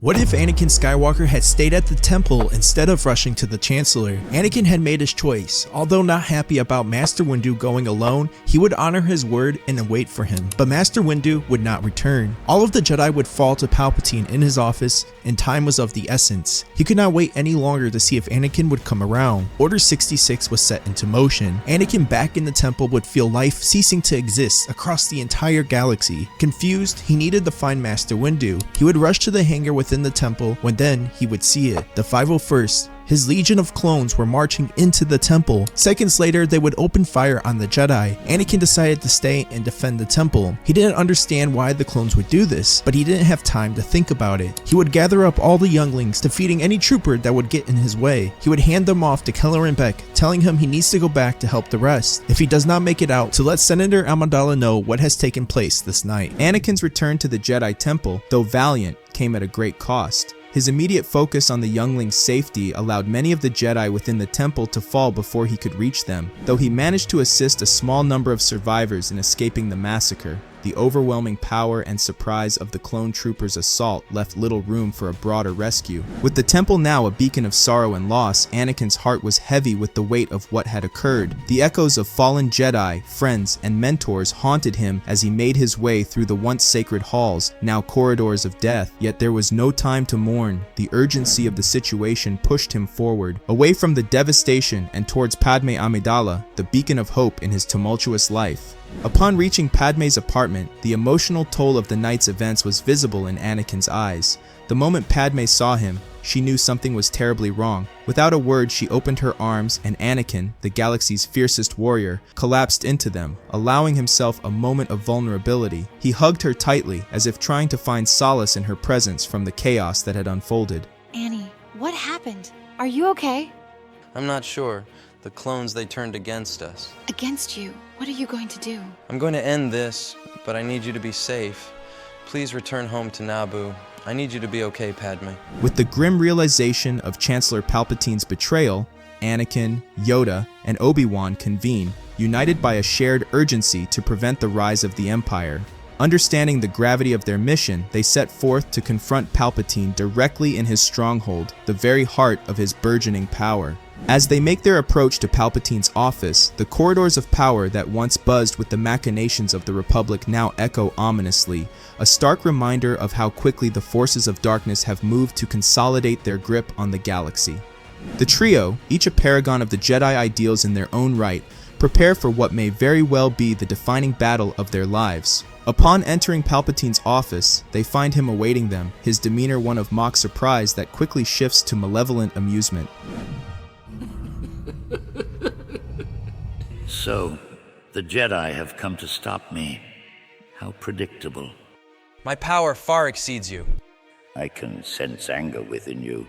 What if Anakin Skywalker had stayed at the temple instead of rushing to the Chancellor? Anakin had made his choice. Although not happy about Master Windu going alone, he would honor his word and wait for him. But Master Windu would not return. All of the Jedi would fall to Palpatine in his office, and time was of the essence. He could not wait any longer to see if Anakin would come around. Order 66 was set into motion. Anakin back in the temple would feel life ceasing to exist across the entire galaxy. Confused, he needed to find Master Windu. He would rush to the hangar within the temple when then he would see it. The 501st, his legion of clones were marching into the temple. Seconds later, they would open fire on the Jedi. Anakin decided to stay and defend the temple. He didn't understand why the clones would do this, but he didn't have time to think about it. He would gather up all the younglings, defeating any trooper that would get in his way. He would hand them off to Kelleran Beck, telling him he needs to go back to help the rest. If he does not make it out, to let Senator Amidala know what has taken place this night. Anakin's return to the Jedi Temple, though valiant, came at a great cost. His immediate focus on the younglings' safety allowed many of the Jedi within the temple to fall before he could reach them, though he managed to assist a small number of survivors in escaping the massacre. The overwhelming power and surprise of the clone troopers' assault left little room for a broader rescue. With the temple now a beacon of sorrow and loss, Anakin's heart was heavy with the weight of what had occurred. The echoes of fallen Jedi, friends, and mentors haunted him as he made his way through the once sacred halls, now corridors of death. Yet there was no time to mourn. The urgency of the situation pushed him forward, away from the devastation and towards Padme Amidala, the beacon of hope in his tumultuous life. Upon reaching Padme's apartment, the emotional toll of the night's events was visible in Anakin's eyes. The moment Padme saw him, she knew something was terribly wrong. Without a word, she opened her arms, and Anakin, the galaxy's fiercest warrior, collapsed into them, allowing himself a moment of vulnerability. He hugged her tightly, as if trying to find solace in her presence from the chaos that had unfolded. Annie, what happened? Are you okay? I'm not sure. The clones, they turned against us. Against you? What are you going to do? I'm going to end this, but I need you to be safe. Please return home to Naboo. I need you to be okay, Padme. With the grim realization of Chancellor Palpatine's betrayal, Anakin, Yoda, and Obi-Wan convene, united by a shared urgency to prevent the rise of the Empire. Understanding the gravity of their mission, they set forth to confront Palpatine directly in his stronghold, the very heart of his burgeoning power. As they make their approach to Palpatine's office, the corridors of power that once buzzed with the machinations of the Republic now echo ominously, a stark reminder of how quickly the forces of darkness have moved to consolidate their grip on the galaxy. The trio, each a paragon of the Jedi ideals in their own right, prepare for what may very well be the defining battle of their lives. Upon entering Palpatine's office, they find him awaiting them, his demeanor one of mock surprise that quickly shifts to malevolent amusement. So, the Jedi have come to stop me. How predictable. My power far exceeds you. I can sense anger within you.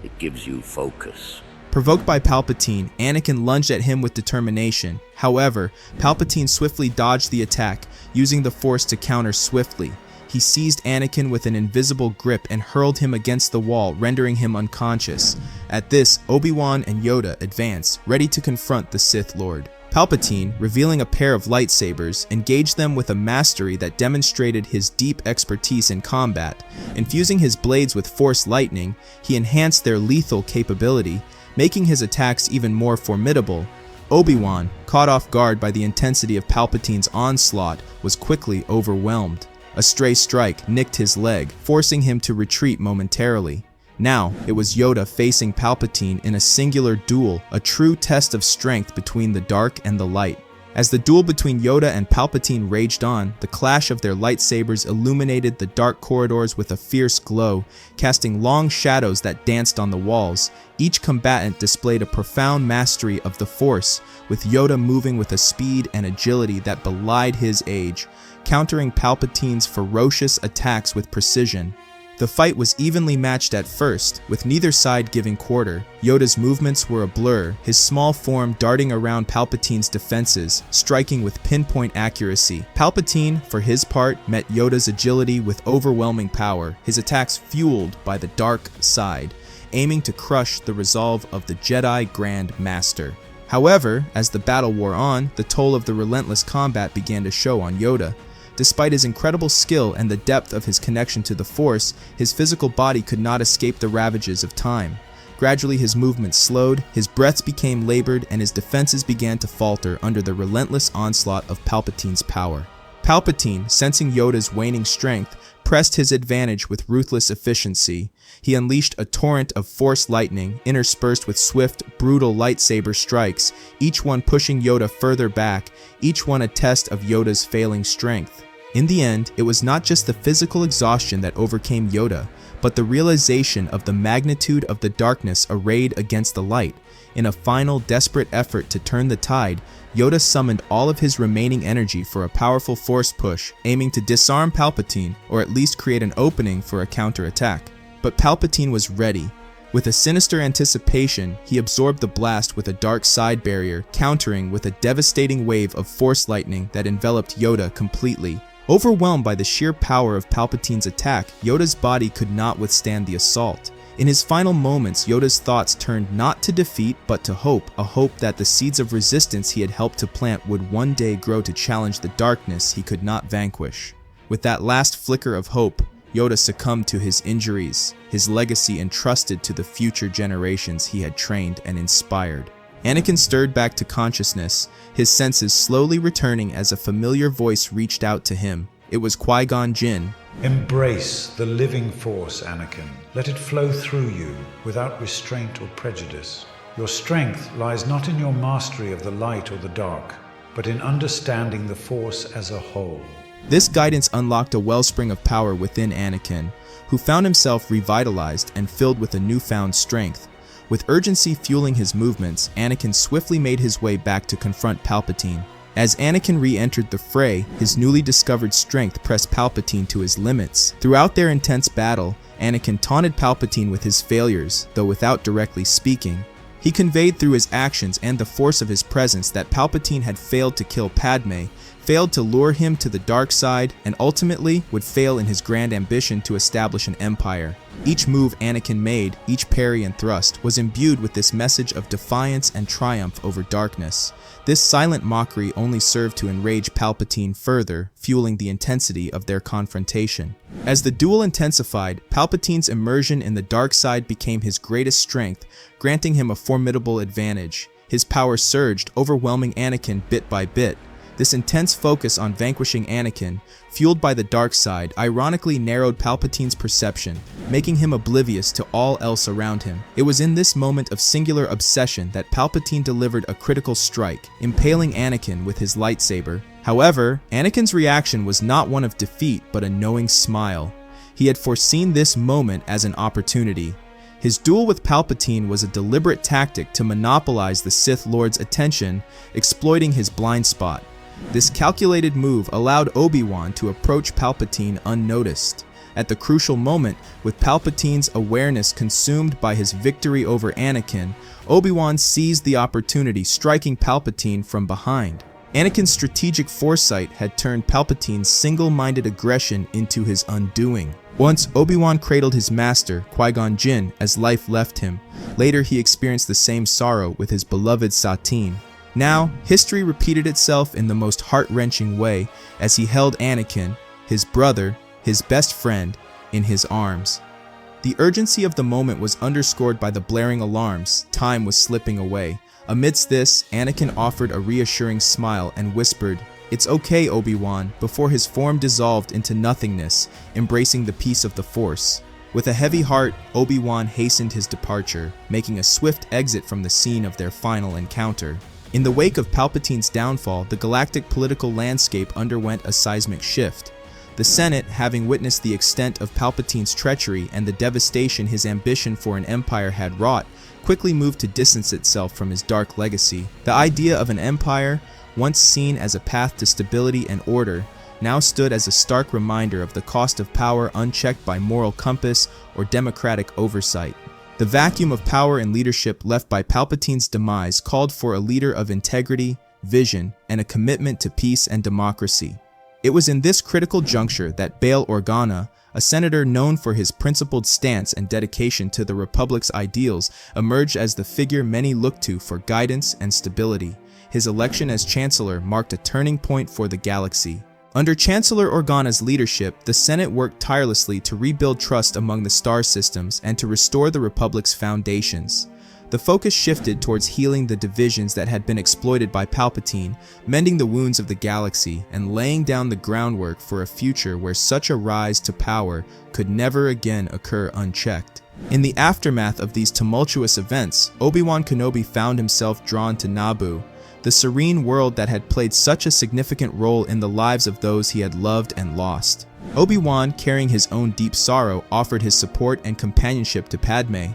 It gives you focus. Provoked by Palpatine, Anakin lunged at him with determination. However, Palpatine swiftly dodged the attack, using the Force to counter swiftly. He seized Anakin with an invisible grip and hurled him against the wall, rendering him unconscious. At this, Obi-Wan and Yoda advanced, ready to confront the Sith Lord. Palpatine, revealing a pair of lightsabers, engaged them with a mastery that demonstrated his deep expertise in combat. Infusing his blades with Force lightning, he enhanced their lethal capability, making his attacks even more formidable. Obi-Wan, caught off guard by the intensity of Palpatine's onslaught, was quickly overwhelmed. A stray strike nicked his leg, forcing him to retreat momentarily. Now, it was Yoda facing Palpatine in a singular duel, a true test of strength between the dark and the light. As the duel between Yoda and Palpatine raged on, the clash of their lightsabers illuminated the dark corridors with a fierce glow, casting long shadows that danced on the walls. Each combatant displayed a profound mastery of the Force, with Yoda moving with a speed and agility that belied his age, countering Palpatine's ferocious attacks with precision. The fight was evenly matched at first, with neither side giving quarter. Yoda's movements were a blur, his small form darting around Palpatine's defenses, striking with pinpoint accuracy. Palpatine, for his part, met Yoda's agility with overwhelming power, his attacks fueled by the dark side, aiming to crush the resolve of the Jedi Grand Master. However, as the battle wore on, the toll of the relentless combat began to show on Yoda. Despite his incredible skill and the depth of his connection to the Force, his physical body could not escape the ravages of time. Gradually his movements slowed, his breaths became labored, and his defenses began to falter under the relentless onslaught of Palpatine's power. Palpatine, sensing Yoda's waning strength, pressed his advantage with ruthless efficiency. He unleashed a torrent of Force lightning, interspersed with swift, brutal lightsaber strikes, each one pushing Yoda further back, each one a test of Yoda's failing strength. In the end, it was not just the physical exhaustion that overcame Yoda, but the realization of the magnitude of the darkness arrayed against the light. In a final, desperate effort to turn the tide, Yoda summoned all of his remaining energy for a powerful Force push, aiming to disarm Palpatine, or at least create an opening for a counterattack. But Palpatine was ready. With a sinister anticipation, he absorbed the blast with a dark side barrier, countering with a devastating wave of Force lightning that enveloped Yoda completely. Overwhelmed by the sheer power of Palpatine's attack, Yoda's body could not withstand the assault. In his final moments, Yoda's thoughts turned not to defeat, but to hope, a hope that the seeds of resistance he had helped to plant would one day grow to challenge the darkness he could not vanquish. With that last flicker of hope, Yoda succumbed to his injuries, his legacy entrusted to the future generations he had trained and inspired. Anakin stirred back to consciousness, his senses slowly returning as a familiar voice reached out to him. It was Qui-Gon Jinn. Embrace the living Force, Anakin. Let it flow through you without restraint or prejudice. Your strength lies not in your mastery of the light or the dark, but in understanding the Force as a whole. This guidance unlocked a wellspring of power within Anakin, who found himself revitalized and filled with a newfound strength. With urgency fueling his movements, Anakin swiftly made his way back to confront Palpatine. As Anakin re-entered the fray, his newly discovered strength pressed Palpatine to his limits. Throughout their intense battle, Anakin taunted Palpatine with his failures, though without directly speaking. He conveyed through his actions and the force of his presence that Palpatine had failed to kill Padme, failed to lure him to the dark side, and ultimately would fail in his grand ambition to establish an empire. Each move Anakin made, each parry and thrust, was imbued with this message of defiance and triumph over darkness. This silent mockery only served to enrage Palpatine further, fueling the intensity of their confrontation. As the duel intensified, Palpatine's immersion in the dark side became his greatest strength, granting him a formidable advantage. His power surged, overwhelming Anakin bit by bit. This intense focus on vanquishing Anakin, fueled by the dark side, ironically narrowed Palpatine's perception, making him oblivious to all else around him. It was in this moment of singular obsession that Palpatine delivered a critical strike, impaling Anakin with his lightsaber. However, Anakin's reaction was not one of defeat, but a knowing smile. He had foreseen this moment as an opportunity. His duel with Palpatine was a deliberate tactic to monopolize the Sith Lord's attention, exploiting his blind spot. This calculated move allowed Obi-Wan to approach Palpatine unnoticed. At the crucial moment, with Palpatine's awareness consumed by his victory over Anakin, Obi-Wan seized the opportunity, striking Palpatine from behind. Anakin's strategic foresight had turned Palpatine's single-minded aggression into his undoing. Once, Obi-Wan cradled his master, Qui-Gon Jinn, as life left him. Later, he experienced the same sorrow with his beloved Satine. Now, history repeated itself in the most heart-wrenching way as he held Anakin, his brother, his best friend, in his arms. The urgency of the moment was underscored by the blaring alarms. Time was slipping away. Amidst this, Anakin offered a reassuring smile and whispered, "It's okay, Obi-Wan," before his form dissolved into nothingness, embracing the peace of the Force. With a heavy heart, Obi-Wan hastened his departure, making a swift exit from the scene of their final encounter. In the wake of Palpatine's downfall, the galactic political landscape underwent a seismic shift. The Senate, having witnessed the extent of Palpatine's treachery and the devastation his ambition for an empire had wrought, quickly moved to distance itself from his dark legacy. The idea of an empire, once seen as a path to stability and order, now stood as a stark reminder of the cost of power unchecked by moral compass or democratic oversight. The vacuum of power and leadership left by Palpatine's demise called for a leader of integrity, vision, and a commitment to peace and democracy. It was in this critical juncture that Bail Organa, a senator known for his principled stance and dedication to the Republic's ideals, emerged as the figure many looked to for guidance and stability. His election as chancellor marked a turning point for the galaxy. Under Chancellor Organa's leadership, the Senate worked tirelessly to rebuild trust among the star systems and to restore the Republic's foundations. The focus shifted towards healing the divisions that had been exploited by Palpatine, mending the wounds of the galaxy, and laying down the groundwork for a future where such a rise to power could never again occur unchecked. In the aftermath of these tumultuous events, Obi-Wan Kenobi found himself drawn to Naboo, the serene world that had played such a significant role in the lives of those he had loved and lost. Obi-Wan, carrying his own deep sorrow, offered his support and companionship to Padme.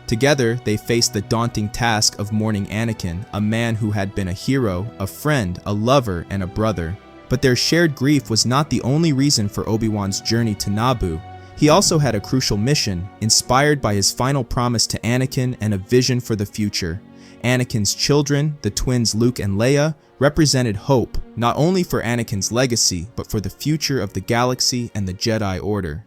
Together, they faced the daunting task of mourning Anakin, a man who had been a hero, a friend, a lover, and a brother. But their shared grief was not the only reason for Obi-Wan's journey to Naboo. He also had a crucial mission, inspired by his final promise to Anakin and a vision for the future. Anakin's children, the twins Luke and Leia, represented hope, not only for Anakin's legacy, but for the future of the galaxy and the Jedi Order.